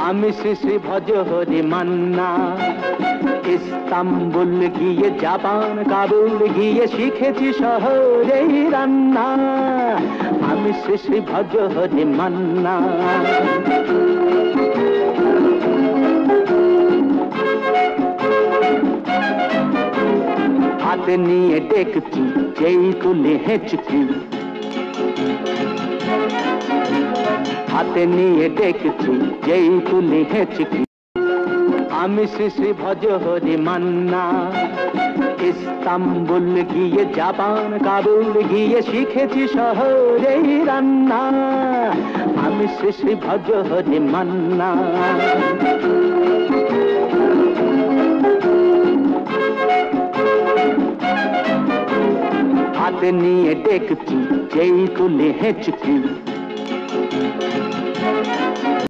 আমি শ্রী শ্রী ভজ হরি মান্না, ইস্তাম্বুল গিয়ে জাপান কাবুল গিয়ে শিখেছি শহরেই রান্না। আমি শ্রী শ্রী ভজ হরি মান্না। হাতে নিয়ে ডেকছি যেই তুলে হেঁচকি, হাতে নিয়ে ডেকছি যেই তুলে হেঁচকি। আমি শ্রী শ্রী ভজ হরি মান্না, ইস্তাম্বুল গিয়ে জাপান কাবুল গিয়ে শিখেছি শহরেই রান্না। আমি শ্রী শ্রী ভজ হরি মান্না। হাতে নিয়ে ডেকছি যেই তুলে হেঁচকি,